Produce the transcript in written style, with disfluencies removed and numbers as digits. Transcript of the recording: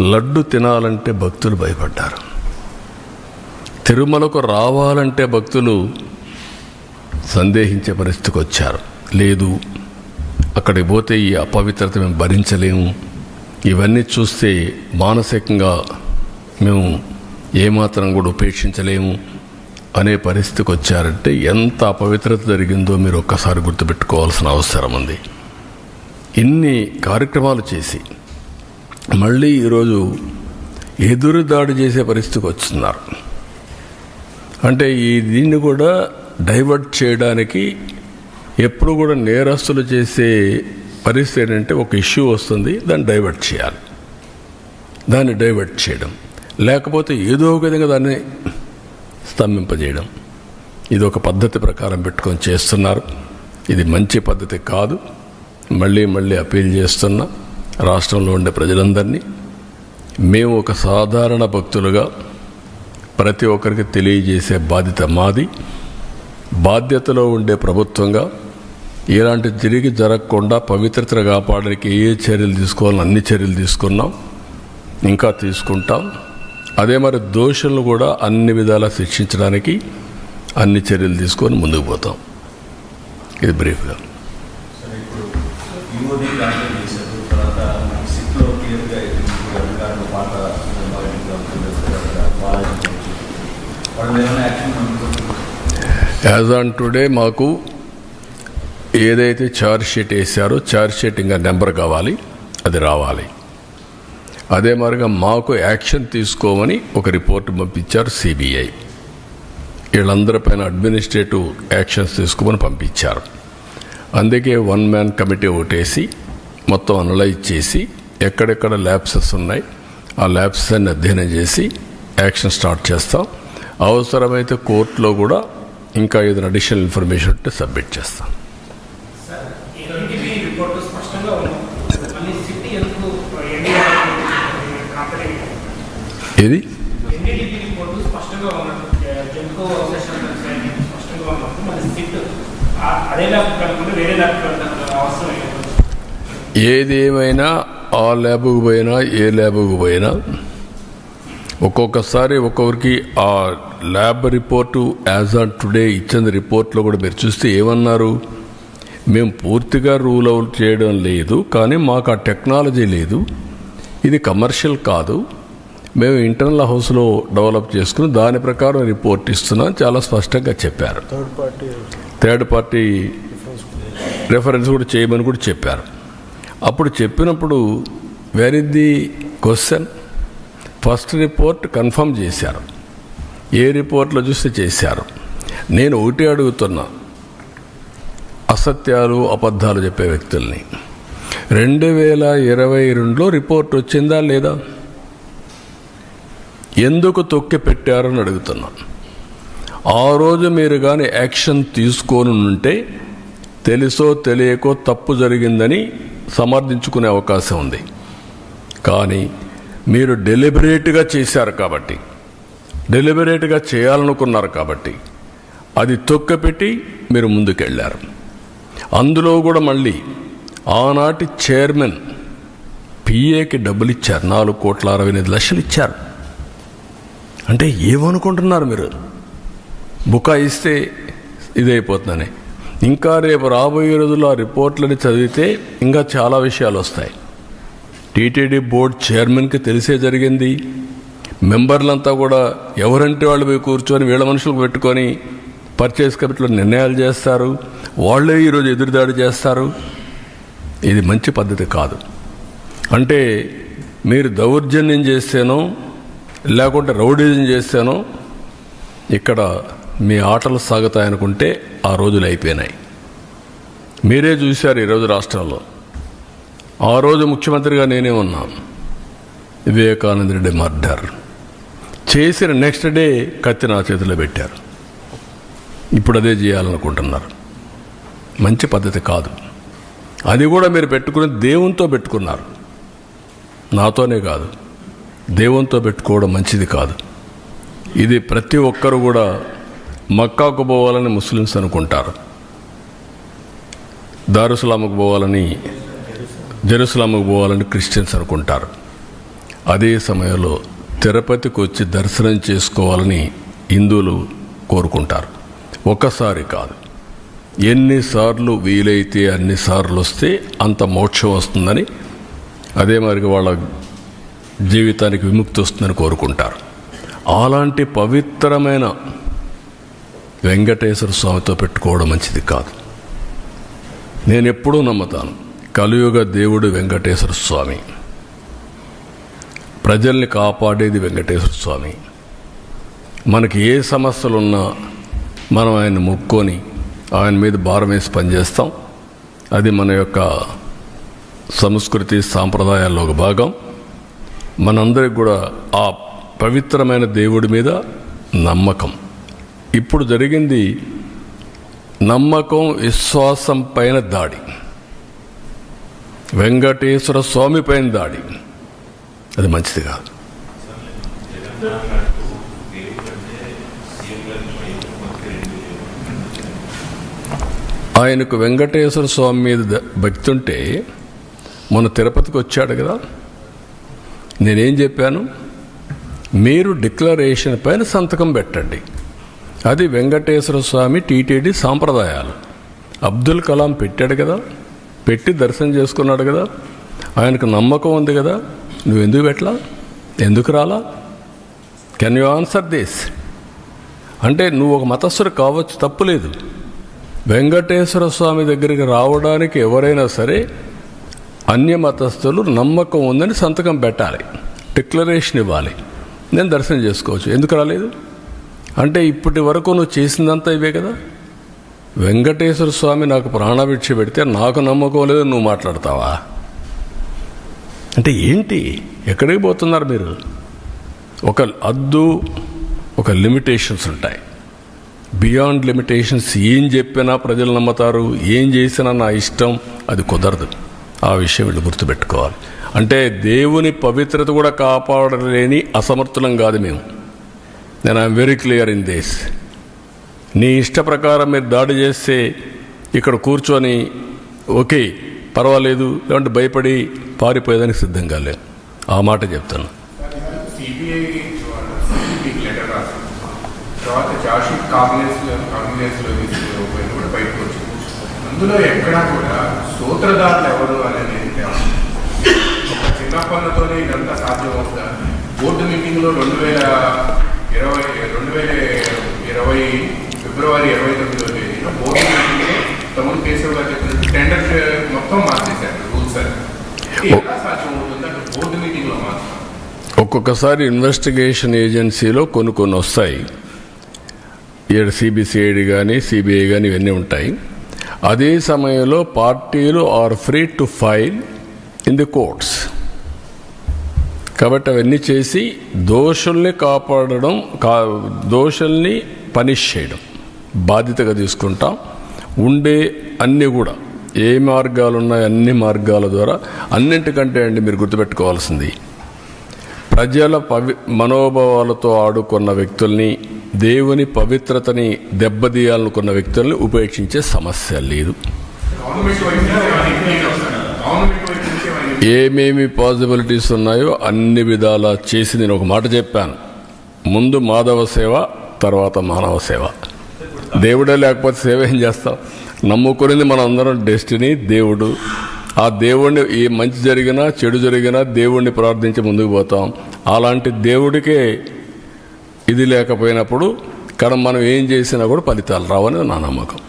లడ్డు తినాలంటే భక్తులు భయపడ్డారు. తిరుమలకు రావాలంటే భక్తులు సందేహించే పరిస్థితికి వచ్చారు. లేదు, అక్కడికి పోతే ఈ అపవిత్రత మేము భరించలేము, ఇవన్నీ చూస్తే మానసికంగా మేము ఏమాత్రం కూడా ఉపేక్షించలేము అనే పరిస్థితికి వచ్చారంటే ఎంత అపవిత్రత జరిగిందో మీరు ఒక్కసారి గుర్తుపెట్టుకోవాల్సిన అవసరం ఉంది. ఇన్ని కార్యక్రమాలు చేసి మళ్ళీ ఈరోజు ఎదురుదాడి చేసే పరిస్థితికి వస్తున్నారు. అంటే దీన్ని కూడా డైవర్ట్ చేయడానికి ఎప్పుడు కూడా నేరస్తులు చేసే పరిస్థితి ఏంటంటే ఒక ఇష్యూ వస్తుంది, దాన్ని డైవర్ట్ చేయాలి, దాన్ని డైవర్ట్ చేయడం, లేకపోతే ఏదో ఒక విధంగా దాన్ని స్తంభింపజేయడం. ఇది ఒక పద్ధతి ప్రకారం పెట్టుకొని చేస్తున్నారు. ఇది మంచి పద్ధతి కాదు. మళ్ళీ మళ్ళీ అప్పీల్ చేస్తున్నా రాష్ట్రంలో ఉండే ప్రజలందరినీ, మేము ఒక సాధారణ భక్తులుగా ప్రతి ఒక్కరికి తెలియజేసే బాధ్యత మాది. బాధ్యతలో ఉండే ప్రభుత్వంగా ఇలాంటి తిరిగి జరగకుండా పవిత్రతను కాపాడడానికి ఏ చర్యలు తీసుకోవాలని అన్ని చర్యలు తీసుకున్నాం, ఇంకా తీసుకుంటాం. అదే మరి దోషులను కూడా అన్ని విధాలా శిక్షించడానికి అన్ని చర్యలు తీసుకొని ముందుకు పోతాం. ఇది బ్రీఫ్గా. యాజ్ ఆన్ టుడే మాకు ఏదైతే ఛార్జ్ షీట్ వేసారో ఛార్జ్ షీట్ ఇంకా నెంబర్ కావాలి, అది రావాలి. అదే మరిగా మాకు యాక్షన్ తీసుకోమని ఒక రిపోర్ట్ పంపించారు సిబిఐ. వీళ్ళందరిపైన అడ్మినిస్ట్రేటివ్ యాక్షన్స్ తీసుకోమని పంపించారు. అందుకే 1 మ్యాన్ కమిటీ ఒకటేసి మొత్తం అనలైజ్ చేసి ఎక్కడెక్కడ ల్యాబ్సెస్ ఉన్నాయి ఆ ల్యాబ్స్ అన్ని అధ్యయనం చేసి యాక్షన్ స్టార్ట్ చేస్తాం. అవసరమైతే కోర్టులో కూడా ఇంకా ఏదైనా అడిషనల్ ఇన్ఫర్మేషన్ ఉంటే సబ్మిట్ చేస్తాం. ఏది ఏదేమైనా ఆ ల్యాబ్కు పోయినా ఏ ల్యాబ్కు పోయినా ఒక్కొక్కసారి ఒక్కొక్కరికి ఆ lab report as on today ఇచ్చిన రిపోర్ట్లో కూడా మీరు చూస్తే ఏమన్నారు, మేము పూర్తిగా రూల్ అవుట్ చేయడం లేదు, కానీ మాకు ఆ టెక్నాలజీ లేదు, ఇది కమర్షియల్ కాదు, మేము ఇంటర్నల్ హౌస్లో డెవలప్ చేసుకుని దాని ప్రకారం రిపోర్ట్ ఇస్తున్నాం చాలా స్పష్టంగా చెప్పారు. థర్డ్ పార్టీ రెఫరెన్స్ కూడా చేయమని కూడా చెప్పారు. అప్పుడు చెప్పినప్పుడు where is the question? First report confirm చేశారు, ఏ రిపోర్ట్లో చూస్తే చేశారు. నేను ఒకటి అడుగుతున్నా, అసత్యాలు అబద్ధాలు చెప్పే వ్యక్తుల్ని 2022లో రిపోర్ట్ వచ్చిందా లేదా? ఎందుకు తొక్కి పెట్టారని అడుగుతున్నా. ఆ రోజు మీరు కానీ యాక్షన్ తీసుకొని ఉంటే తెలుసో తెలియకో తప్పు జరిగిందని సమర్థించుకునే అవకాశం ఉంది. కానీ మీరు డెలిబరేట్గా చేశారు కాబట్టి, డెలిబరేట్గా చేయాలనుకున్నారు కాబట్టి అది తొక్కపెట్టి మీరు ముందుకెళ్ళారు. అందులో కూడా మళ్ళీ ఆనాటి చైర్మన్ పిఏకి డబ్బులు ఇచ్చారు, 4,65,00,000 ఇచ్చారు. అంటే ఏమనుకుంటున్నారు మీరు? బుకాయిస్తే ఇదైపోతుందని. ఇంకా రేపు రాబోయే రోజుల్లో ఆ రిపోర్ట్లని చదివితే ఇంకా చాలా విషయాలు వస్తాయి. టీటీడీ బోర్డు చైర్మన్కి తెలిసే జరిగింది. మెంబర్లంతా కూడా ఎవరంటే వాళ్ళు పోయి కూర్చొని వీళ్ళ మనుషులకు పెట్టుకొని పర్చేస్ కమిటీలో నిర్ణయాలు చేస్తారు, వాళ్ళే ఈరోజు ఎదురుదాడి చేస్తారు. ఇది మంచి పద్ధతి కాదు. అంటే మీరు దౌర్జన్యం చేస్తేనో లేకుంటే రౌడీజం చేస్తేనో ఇక్కడ మీ ఆటలు సాగుతాయనుకుంటే ఆ రోజులు అయిపోయినాయి. మీరే చూశారు ఈరోజు రాష్ట్రంలో. ఆ రోజు ముఖ్యమంత్రిగా నేనే ఉన్నాను. వివేకానంద రెడ్డి మర్డర్ చేసిన నెక్స్ట్ డే కత్తి నా చేతిలో పెట్టారు. ఇప్పుడు అదే చేయాలనుకుంటున్నారు. మంచి పద్ధతి కాదు. అది కూడా మీరు పెట్టుకుని దేవునితో పెట్టుకున్నారు, నాతోనే కాదు, దేవునితో పెట్టుకోవడం మంచిది కాదు. ఇది ప్రతి ఒక్కరు కూడా మక్కాకు పోవాలని ముస్లిమ్స్ అనుకుంటారు, దారుసలాముకు పోవాలని, జెరూసలాముకు పోవాలని క్రిస్టియన్స్ అనుకుంటారు. అదే సమయంలో తిరుపతికి వచ్చి దర్శనం చేసుకోవాలని హిందువులు కోరుకుంటారు. ఒక్కసారి కాదు, ఎన్నిసార్లు వీలైతే అన్నిసార్లు వస్తే అంత మోక్షం వస్తుందని, అదే మరి వాళ్ళ జీవితానికి విముక్తి వస్తుందని కోరుకుంటారు. అలాంటి పవిత్రమైన వెంకటేశ్వర స్వామితో పెట్టుకోవడం మంచిది కాదు. నేను ఎప్పుడూ నమ్ముతాను, కలియుగ దేవుడు వెంకటేశ్వర స్వామి, ప్రజల్ని కాపాడేది వెంకటేశ్వర స్వామి. మనకి ఏ సమస్యలున్నా మనం ఆయన మొక్కుకొని ఆయన మీద భారం వేసి పనిచేస్తాం. అది మన యొక్క సంస్కృతి సాంప్రదాయాల్లో ఒక భాగం. మనందరికి కూడా ఆ పవిత్రమైన దేవుడి మీద నమ్మకం. ఇప్పుడు జరిగింది నమ్మకం విశ్వాసం పైన దాడి, వెంకటేశ్వర స్వామి పైన దాడి. అది మంచిది కాదు. ఆయనకు వెంకటేశ్వర స్వామి మీద భక్తి ఉంటే మొన్న తిరుపతికి వచ్చాడు కదా, నేనేం చెప్పాను, మీరు డిక్లరేషన్ పైన సంతకం పెట్టండి. అది వెంకటేశ్వర స్వామి టీటీడీ సాంప్రదాయాలు. అబ్దుల్ కలాం పెట్టాడు కదా, పెట్టి దర్శనం చేసుకున్నాడు కదా, ఆయనకు నమ్మకం ఉంది కదా, నువ్వు ఎందుకు పెట్టలా, ఎందుకు రాలా? Can you answer this? అంటే నువ్వు ఒక మతస్థుడు కావచ్చు, తప్పులేదు. వెంకటేశ్వర స్వామి దగ్గరికి రావడానికి ఎవరైనా సరే అన్య మతస్థులు నమ్మకం ఉందని సంతకం పెట్టాలి, డిక్లరేషన్ ఇవ్వాలి. నేను దర్శనం చేసుకోవచ్చు. ఎందుకు రాలేదు అంటే ఇప్పటి వరకు నువ్వు చేసిందంతా ఇవే కదా. వెంకటేశ్వర స్వామి నాకు ప్రాణభిక్ష పెడితే నాకు నమ్మకం లేదు, నువ్వు మాట్లాడతావా? అంటే ఏంటి, ఎక్కడికి పోతున్నారు మీరు? ఒక హద్దు, ఒక లిమిటేషన్స్ ఉంటాయి. బియాండ్ లిమిటేషన్స్ ఏం చెప్పినా ప్రజలు నమ్ముతారు, ఏం చేసినా నా ఇష్టం, అది కుదరదు. ఆ విషయం వీళ్ళు గుర్తుపెట్టుకోవాలి. అంటే దేవుని పవిత్రత కూడా కాపాడలేని అసమర్థులం కాదు మేము. నేను I'm very clear in this. నీ ఇష్ట ప్రకారం మీరు దాడి చేస్తే ఇక్కడ కూర్చొని ఓకే పర్వాలేదు, లేదంటే భయపడి పారిపోయేదానికి సిద్ధంగా లేదు. ఆ మాట చెప్తాను. అందులో ఎక్కడా కూడా సూత్రధారులు ఎవరు అనేది చిన్న పనులతోనే ఇదంతా సాధ్యమవుతుందా? బోర్డు మీటింగ్లో 2020 ఫిబ్రవరి 29వ తేదీన బోర్డు మీటింగ్లో తమ్ముడు కేశవ్ గారు చెప్పినట్టు టెండర్ మొత్తం మార్చేశారు రూల్స్ అని. ఎలా సాధ్యమవుతుంది అంటే బోర్డు మీటింగ్లో మాత్రం? ఒక్కొక్కసారి ఇన్వెస్టిగేషన్ ఏజెన్సీలో కొన్ని వస్తాయి. సిబిసిఐడి కానీ సిబిఐ కానీ ఇవన్నీ ఉంటాయి. అదే సమయంలో పార్టీలు are free to file in the courts. కాబట్టి అవన్నీ చేసి దోషుల్ని కాపాడడం, దోషుల్ని పనిష్ చేయడం బాధ్యతగా తీసుకుంటాం. ఉండే అన్నీ కూడా ఏ మార్గాలు ఉన్నాయో అన్ని మార్గాల ద్వారా, అన్నింటికంటే మీరు గుర్తుపెట్టుకోవాల్సింది, ప్రజల మనోభావాలతో ఆడుకున్న వ్యక్తుల్ని, దేవుని పవిత్రతని దెబ్బతీయాలనుకున్న వ్యక్తుల్ని ఉపేక్షించే సమస్య లేదు. ఏమేమి పాసిబిలిటీస్ ఉన్నాయో అన్ని విధాలా చేసి నేను ఒక మాట చెప్పాను, ముందు మాధవ సేవ, తర్వాత మానవ సేవ. దేవుడే లేకపోతే సేవ ఏం చేస్తాం? నమ్ముకునేది మన అందరం డెస్టినీ, దేవుడు. ఆ దేవుడిని ఏ మంచి జరిగినా చెడు జరిగినా దేవుణ్ణి ప్రార్థించి ముందుకు పోతాం. అలాంటి దేవుడికే ఇది లేకపోయినప్పుడు మనం ఏం చేసినా కూడా ఫలితాలు రావని నా నమ్మకం.